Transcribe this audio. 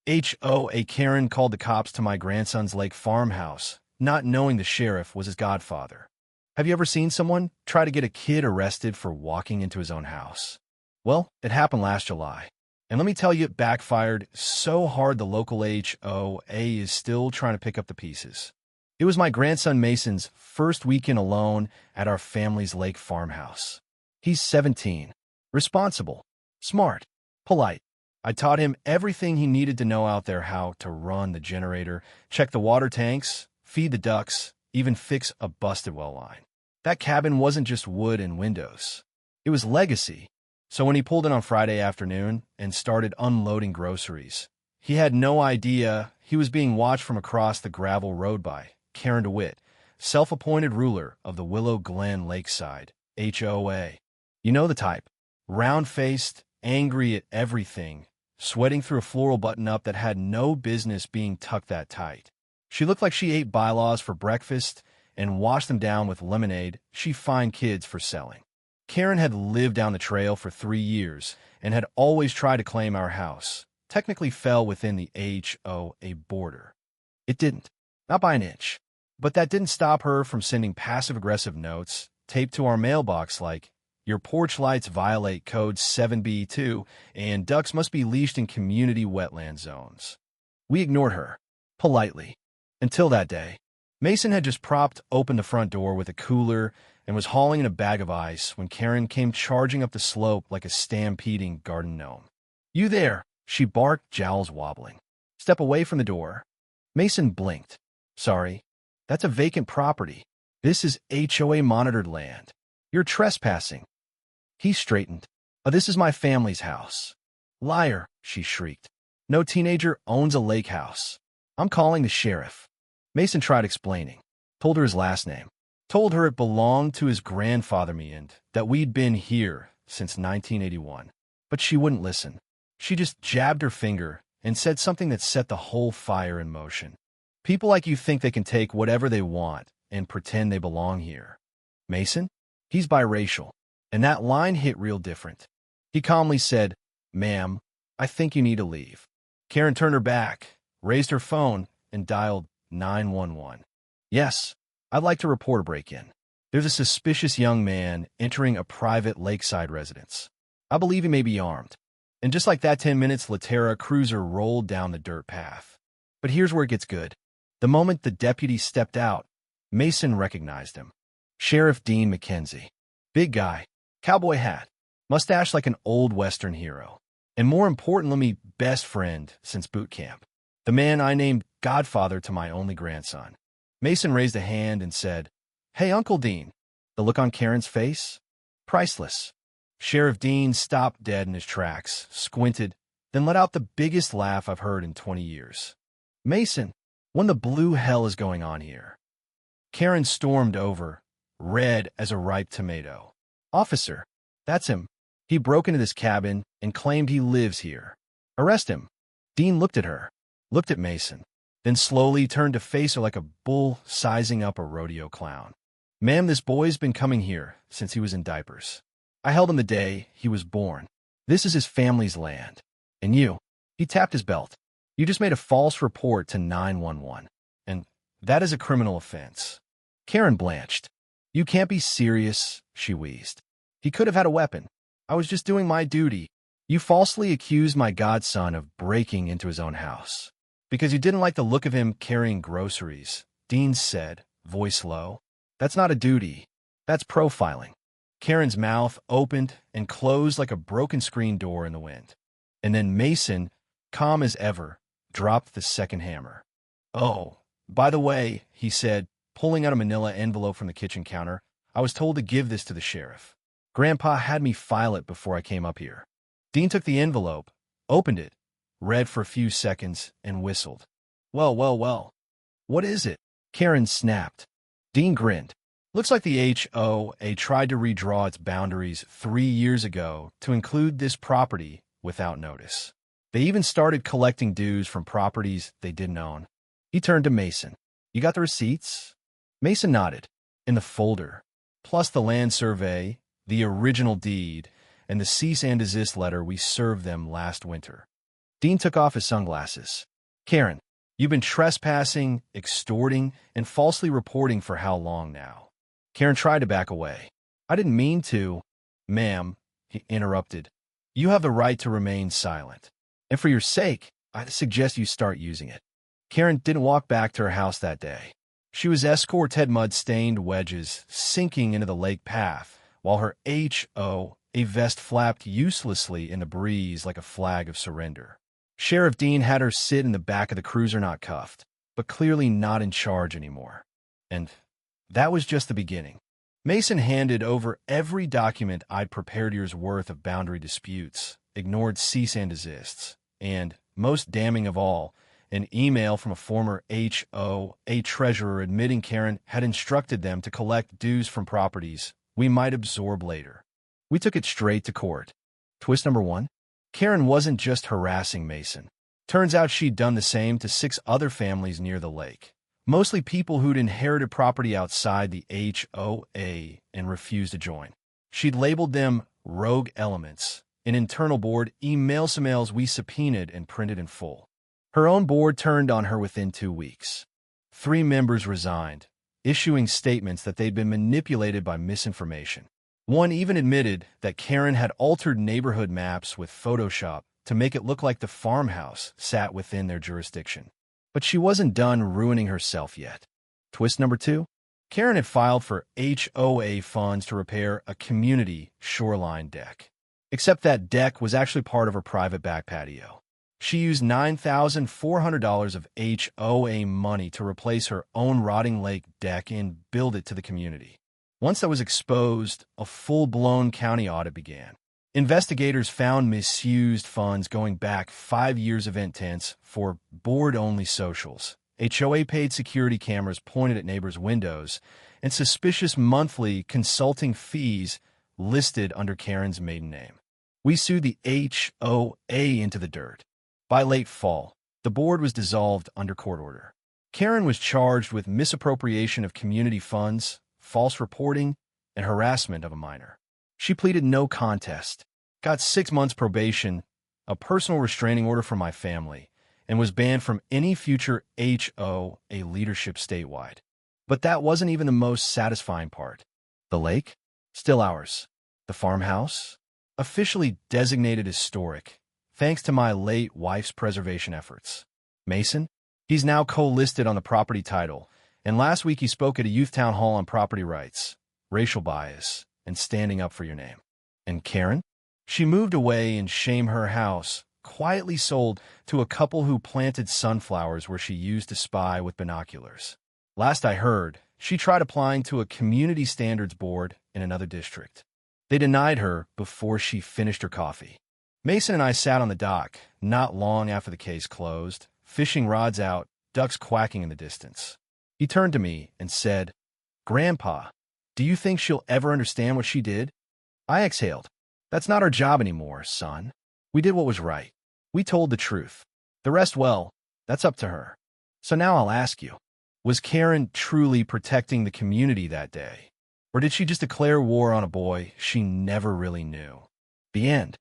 HOA Karen called the cops to my grandson's lake farmhouse, not knowing the sheriff was his godfather. Have you ever seen someone try to get a kid arrested for walking into his own house? Well, it happened last July. And let me tell you, it backfired so hard the local HOA is still trying to pick up the pieces. It was my grandson Mason's first weekend alone at our family's lake farmhouse. He's 17, responsible, smart, polite. I taught him everything he needed to know out there: how to run the generator, check the water tanks, feed the ducks, even fix a busted well line. That cabin wasn't just wood and windows. It was legacy. So when he pulled in on Friday afternoon and started unloading groceries, he had no idea he was being watched from across the gravel road by Karen DeWitt, self-appointed ruler of the Willow Glen Lakeside, HOA. You know the type. Round-faced, angry at everything, sweating through a floral button-up that had no business being tucked that tight. She looked like she ate bylaws for breakfast and washed them down with lemonade she fined kids for selling. Karen had lived down the trail for 3 years and had always tried to claim our house. Technically fell within the HOA border. It didn't. Not by an inch. But that didn't stop her from sending passive-aggressive notes taped to our mailbox like, "Your porch lights violate Code 7B2, and ducks must be leashed in community wetland zones." We ignored her, politely, until that day. Mason had just propped open the front door with a cooler and was hauling in a bag of ice when Karen came charging up the slope like a stampeding garden gnome. "You there," she barked, jowls wobbling. "Step away from the door." Mason blinked. "Sorry, that's a vacant property. This is HOA-monitored land. You're trespassing." He straightened. "This is my family's house." "Liar," she shrieked. "No teenager owns a lake house. I'm calling the sheriff." Mason tried explaining. Told her his last name. Told her it belonged to his grandfather and that we'd been here since 1981. But she wouldn't listen. She just jabbed her finger and said something that set the whole fire in motion. "People like you think they can take whatever they want and pretend they belong here. Mason? He's biracial." And that line hit real different. He calmly said, "Ma'am, I think you need to leave." Karen turned her back, raised her phone, and dialed 911. "Yes, I'd like to report a break-in. There's a suspicious young man entering a private lakeside residence. I believe he may be armed." And just like that, 10 minutes, Latera cruiser rolled down the dirt path. But here's where it gets good. The moment the deputy stepped out, Mason recognized him. Sheriff Dean McKenzie. Big guy, cowboy hat, mustache like an old Western hero. And more importantly, best friend since boot camp. The man I named Godfather to my only grandson. Mason raised a hand and said, "Hey, Uncle Dean." The look on Karen's face? Priceless. Sheriff Dean stopped dead in his tracks, squinted, then let out the biggest laugh I've heard in 20 years. "Mason, when the blue hell is going on here?" Karen stormed over, red as a ripe tomato. "Officer, that's him. He broke into this cabin and claimed he lives here. Arrest him." Dean looked at her, looked at Mason, then slowly turned to face her like a bull sizing up a rodeo clown. "Ma'am, this boy's been coming here since he was in diapers. I held him the day he was born. This is his family's land. And you," he tapped his belt, "you just made a false report to 911. And that is a criminal offense." Karen blanched. "You can't be serious," she wheezed. "He could have had a weapon. I was just doing my duty. You falsely accused my godson of breaking into his own house because you didn't like the look of him carrying groceries," Dean said, voice low. "That's not a duty. That's profiling." Karen's mouth opened and closed like a broken screen door in the wind. And then Mason, calm as ever, dropped the second hammer. "Oh, by the way," he said, pulling out a manila envelope from the kitchen counter, "I was told to give this to the sheriff. Grandpa had me file it before I came up here." Dean took the envelope, opened it, read for a few seconds, and whistled. Well, well, well. "What is it?" Karen snapped. Dean grinned. "Looks like the HOA tried to redraw its boundaries 3 years ago to include this property without notice. They even started collecting dues from properties they didn't own." He turned to Mason. "You got the receipts?" Mason nodded. "In the folder, plus the land survey, the original deed, and the cease and desist letter we served them last winter." Dean took off his sunglasses. Karen, you've been trespassing, extorting, and falsely reporting for how long now? Karen tried to back away. I didn't mean to. Ma'am, he interrupted. You have the right to remain silent. And for your sake, I suggest you start using it. Karen didn't walk back to her house that day. She was escorted mud-stained wedges sinking into the lake path, while her HOA vest flapped uselessly in the breeze like a flag of surrender. Sheriff Dean had her sit in the back of the cruiser, not cuffed, but clearly not in charge anymore. And that was just the beginning. Mason handed over every document I'd prepared, years' worth of boundary disputes, ignored cease and desists, and, most damning of all, an email from a former HOA treasurer admitting Karen had instructed them to collect dues from properties we might absorb later. We took it straight to court. Twist number 1. Karen wasn't just harassing Mason. Turns out she'd done the same to 6 other families near the lake, mostly people who'd inherited property outside the HOA and refused to join. She'd labeled them rogue elements. An internal board emails we subpoenaed and printed in full. Her own board turned on her within 2 weeks. 3 members resigned, issuing statements that they'd been manipulated by misinformation. One even admitted that Karen had altered neighborhood maps with Photoshop to make it look like the farmhouse sat within their jurisdiction. But she wasn't done ruining herself yet. Twist number 2. Karen had filed for HOA funds to repair a community shoreline deck. Except that deck was actually part of her private back patio. She used $9,400 of HOA money to replace her own rotting lake deck and build it to the community. Once that was exposed, a full-blown county audit began. Investigators found misused funds going back 5 years of intense for board-only socials, HOA-paid security cameras pointed at neighbors' windows, and suspicious monthly consulting fees listed under Karen's maiden name. We sued the HOA into the dirt. By late fall, the board was dissolved under court order. Karen was charged with misappropriation of community funds, false reporting, and harassment of a minor. She pleaded no contest, got 6 months probation, a personal restraining order from my family, and was banned from any future HOA leadership statewide. But that wasn't even the most satisfying part. The lake? Still ours. The farmhouse? Officially designated historic, thanks to my late wife's preservation efforts. Mason? He's now co-listed on the property title, and last week he spoke at a youth town hall on property rights, racial bias, and standing up for your name. And Karen? She moved away and shame her house, quietly sold to a couple who planted sunflowers where she used to spy with binoculars. Last I heard, she tried applying to a community standards board in another district. They denied her before she finished her coffee. Mason and I sat on the dock, not long after the case closed, fishing rods out, ducks quacking in the distance. He turned to me and said, "Grandpa, do you think she'll ever understand what she did?" I exhaled. "That's not our job anymore, son. We did what was right. We told the truth. The rest, well, that's up to her. So now I'll ask you, was Karen truly protecting the community that day? Or did she just declare war on a boy she never really knew?" The end.